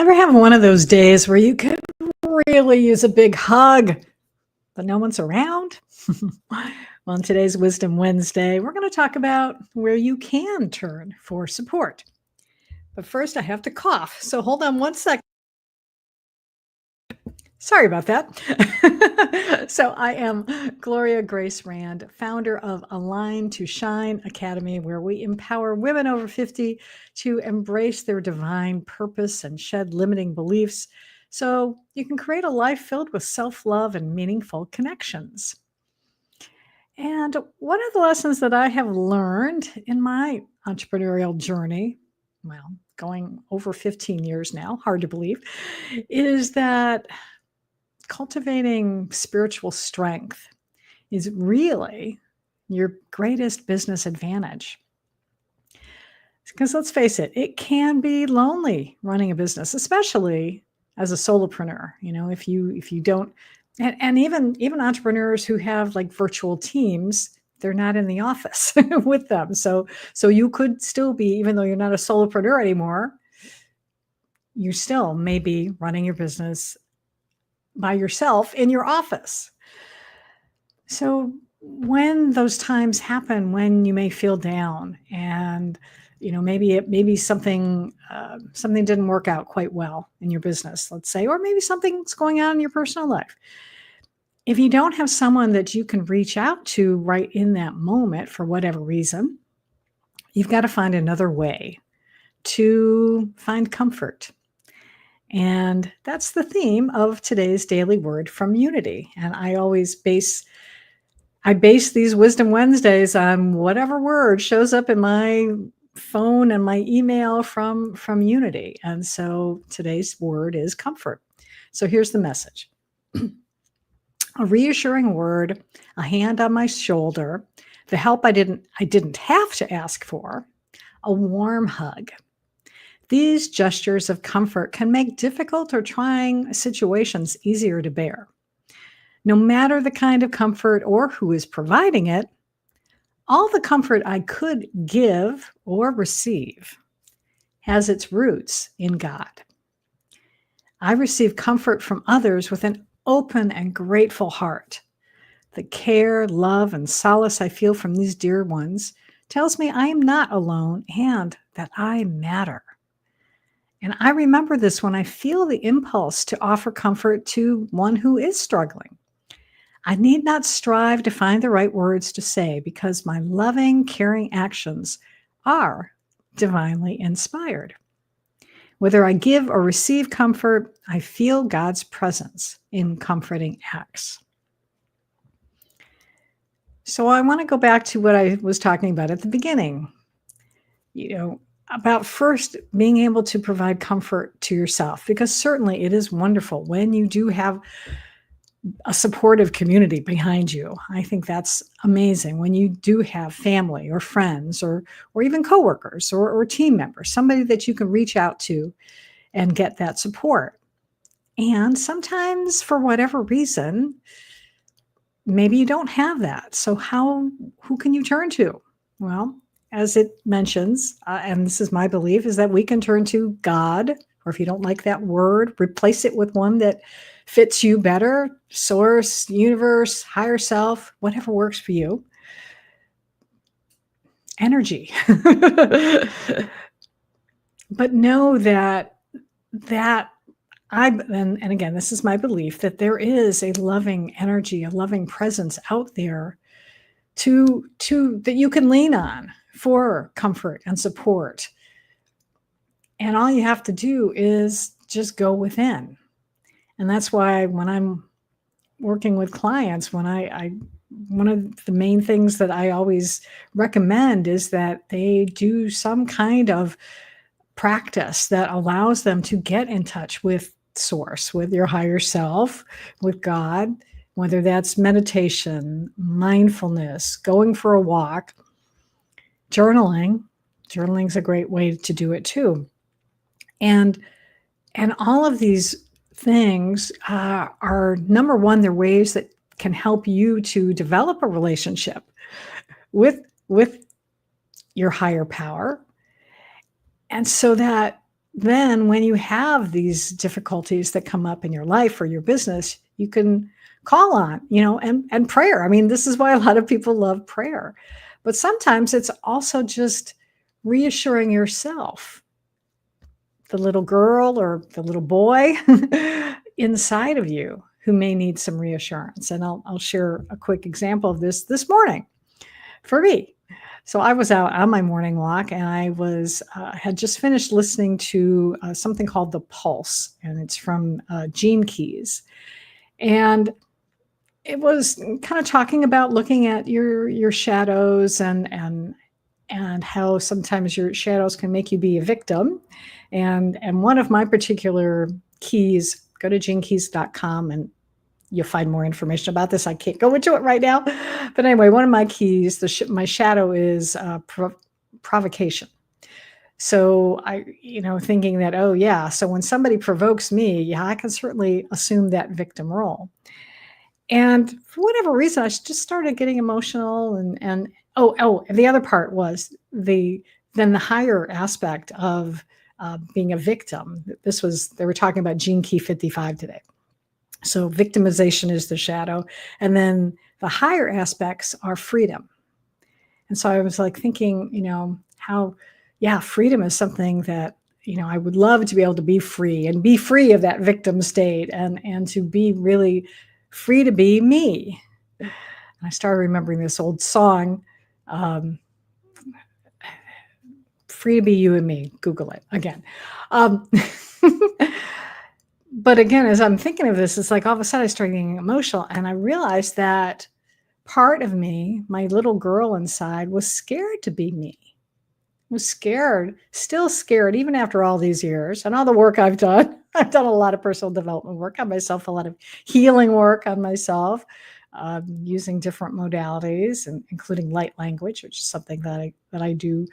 Ever have one of those days where you could really use a big hug, but no one's around? Well, in today's Wisdom Wednesday, we're going to talk about where you can turn for support. But first, I have to cough. So hold on one second. Sorry about that. So I am Gloria Grace Rand, founder of Align to Shine Academy, where we empower women over 50 to embrace their divine purpose and shed limiting beliefs so you can create a life filled with self-love and meaningful connections. And one of the lessons that I have learned in my entrepreneurial journey, well, going over 15 years now, hard to believe, is that cultivating spiritual strength is really your greatest business advantage. Because let's face it, it can be lonely running a business, especially as a solopreneur. You know, if you don't, and even entrepreneurs who have like virtual teams, they're not in the office with them. So you could still be, even though you're not a solopreneur anymore, you still may be running your business by yourself in your office. So when those times happen, when you may feel down and maybe something didn't work out quite well in your business, let's say, or maybe something's going on in your personal life. If you don't have someone that you can reach out to right in that moment for whatever reason, you've got to find another way to find comfort. And that's the theme of today's daily word from Unity. And I always base these Wisdom Wednesdays on whatever word shows up in my phone and my email from Unity. And so today's word is comfort. So here's the message. A reassuring word, a hand on my shoulder, the help I didn't have to ask for, a warm hug. These gestures of comfort can make difficult or trying situations easier to bear. No matter the kind of comfort or who is providing it, all the comfort I could give or receive has its roots in God. I receive comfort from others with an open and grateful heart. The care, love, and solace I feel from these dear ones tells me I am not alone and that I matter. And I remember this when I feel the impulse to offer comfort to one who is struggling. I need not strive to find the right words to say because my loving, caring actions are divinely inspired. Whether I give or receive comfort, I feel God's presence in comforting acts. So I want to go back to what I was talking about at the beginning. About first being able to provide comfort to yourself, because certainly it is wonderful when you do have a supportive community behind you. I think that's amazing when you do have family or friends or even coworkers or team members, somebody that you can reach out to and get that support. And sometimes for whatever reason, maybe you don't have that. So who can you turn to? Well, as it mentions, and this is my belief, is that we can turn to God, or if you don't like that word, replace it with one that fits you better, source, universe, higher self, whatever works for you. Energy. But know that and again, this is my belief, that there is a loving energy, a loving presence out there that you can lean on for comfort and support. And all you have to do is just go within. And that's why when I'm working with clients, one of the main things that I always recommend is that they do some kind of practice that allows them to get in touch with source, with your higher self, with God, whether that's meditation, mindfulness, going for a walk, journaling. Journaling's a great way to do it too. And all of these things are, number one, they're ways that can help you to develop a relationship with your higher power. And so that then when you have these difficulties that come up in your life or your business, you can call on, and prayer. I mean, this is why a lot of people love prayer. But sometimes it's also just reassuring yourself, the little girl or the little boy inside of you who may need some reassurance. And I'll share a quick example of this morning for me. So I was out on my morning walk, and I had just finished listening to something called The Pulse, and it's from Gene Keys. And it was kind of talking about looking at your shadows and how sometimes your shadows can make you be a victim. And one of my particular keys, go to genekeys.com and you'll find more information about this. I can't go into it right now. But anyway, one of my keys, my shadow is provocation. So thinking that, oh yeah, so when somebody provokes me, yeah, I can certainly assume that victim role. And for whatever reason, I just started getting emotional and the other part was the higher aspect of being a victim. They were talking about Gene Key 55 today. So victimization is the shadow. And then the higher aspects are freedom. And so I was like thinking, how, freedom is something that, I would love to be able to be free and be free of that victim state and to be really free to be me. And I started remembering this old song, Free to Be You and Me. Google it again. But again, as I'm thinking of this, it's like all of a sudden I started getting emotional, and I realized that part of me, my little girl inside, was scared to be me. Was scared, still scared, even after all these years and all the work I've done. I've done a lot of personal development work on myself, a lot of healing work on myself, using different modalities, and including light language, which is something that I do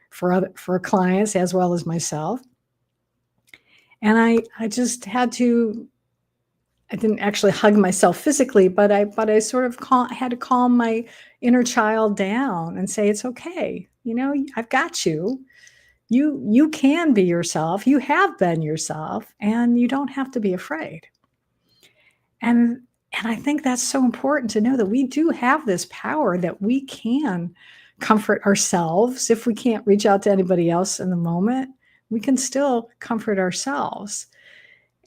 for clients as well as myself. And I just had to. I didn't actually hug myself physically, but I sort of had to calm my inner child down and say, it's okay. I've got you. You can be yourself. You have been yourself, and you don't have to be afraid. And I think that's so important to know that we do have this power that we can comfort ourselves. If we can't reach out to anybody else in the moment, we can still comfort ourselves.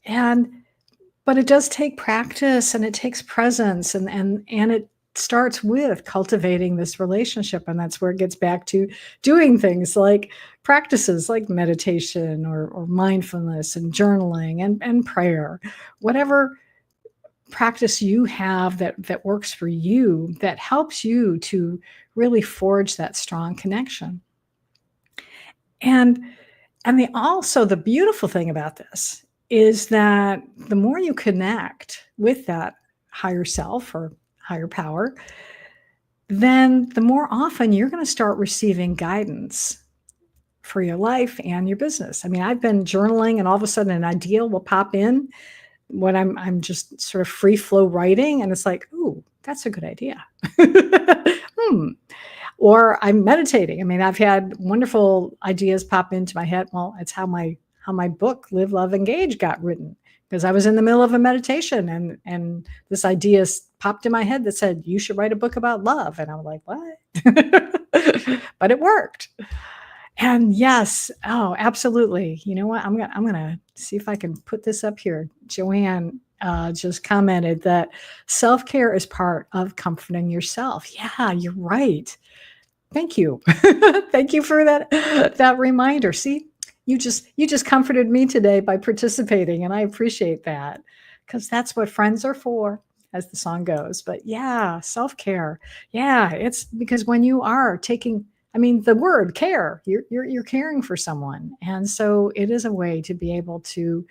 But it does take practice, and it takes presence, and it starts with cultivating this relationship. And that's where it gets back to doing things like practices like meditation or mindfulness and journaling and prayer, whatever practice you have that works for you, that helps you to really forge that strong connection. And also the beautiful thing about this is that the more you connect with that higher self or higher power, then the more often you're going to start receiving guidance for your life and your business. I mean, I've been journaling, and all of a sudden an idea will pop in when I'm just sort of free flow writing, and it's like, ooh, that's a good idea. Or I'm meditating. I mean, I've had wonderful ideas pop into my head. Well, it's how my book, Live, Love, Engage, got written, because I was in the middle of a meditation and this idea popped in my head that said, you should write a book about love. And I was like, what? But it worked. And yes, oh, absolutely. You know what? I'm gonna see if I can put this up here. Joanne just commented that self-care is part of comforting yourself. Yeah, you're right. Thank you. Thank you for that reminder. See, you just comforted me today by participating, and I appreciate that, because that's what friends are for, as the song goes. But yeah, self-care. Yeah, it's because when you are taking, I mean, the word care, you're caring for someone. And so it is a way to be able to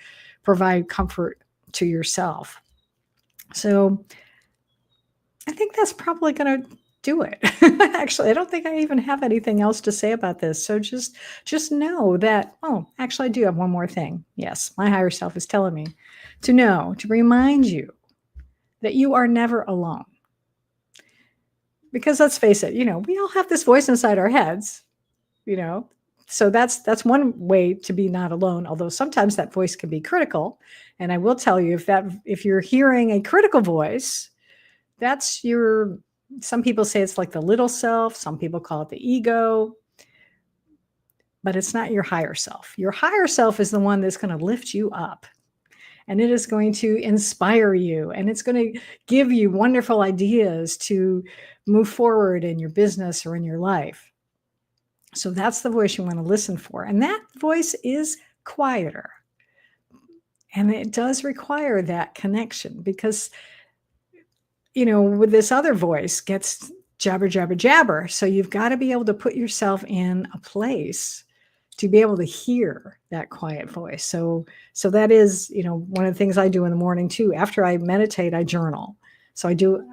provide comfort to yourself. So I think that's probably going to do it. Actually, I don't think I even have anything else to say about this. So just know that, oh, actually I do have one more thing. Yes, my higher self is telling me to remind you that you are never alone. Because let's face it, we all have this voice inside our heads, So that's one way to be not alone, although sometimes that voice can be critical. And I will tell you, if you're hearing a critical voice, that's your, some people say it's like the little self, some people call it the ego, but it's not your higher self. Your higher self is the one that's going to lift you up, and it is going to inspire you, and it's going to give you wonderful ideas to move forward in your business or in your life. So that's the voice you want to listen for. And that voice is quieter. And it does require that connection because, with this other voice gets jabber, jabber, jabber. So you've got to be able to put yourself in a place to be able to hear that quiet voice. So that is, one of the things I do in the morning too. After I meditate, I journal. So I do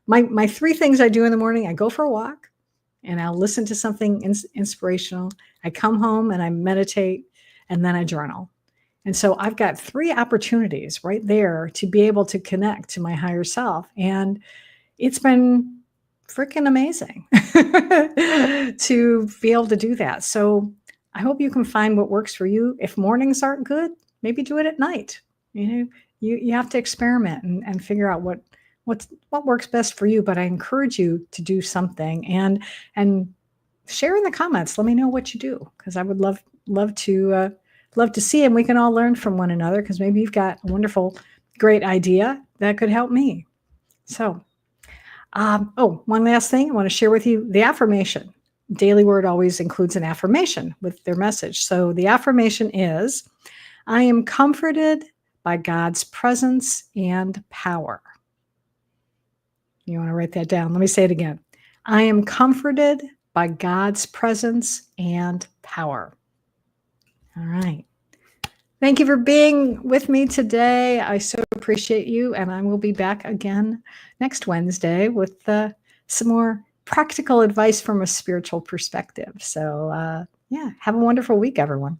my three things I do in the morning. I go for a walk and I'll listen to something inspirational. I come home and I meditate, and then I journal. And so I've got 3 opportunities right there to be able to connect to my higher self. And it's been freaking amazing to be able to do that. So I hope you can find what works for you. If mornings aren't good, maybe do it at night. You have to experiment and figure out what works best for you. But I encourage you to do something and share in the comments. Let me know what you do, because I would love to see, and we can all learn from one another, because maybe you've got a wonderful, great idea that could help me. So, one last thing I want to share with you, the affirmation. Daily Word always includes an affirmation with their message. So the affirmation is, I am comforted by God's presence and power. You want to write that down? Let me say it again. I am comforted by God's presence and power. All right. Thank you for being with me today. I so appreciate you. And I will be back again next Wednesday with some more practical advice from a spiritual perspective. So, have a wonderful week, everyone.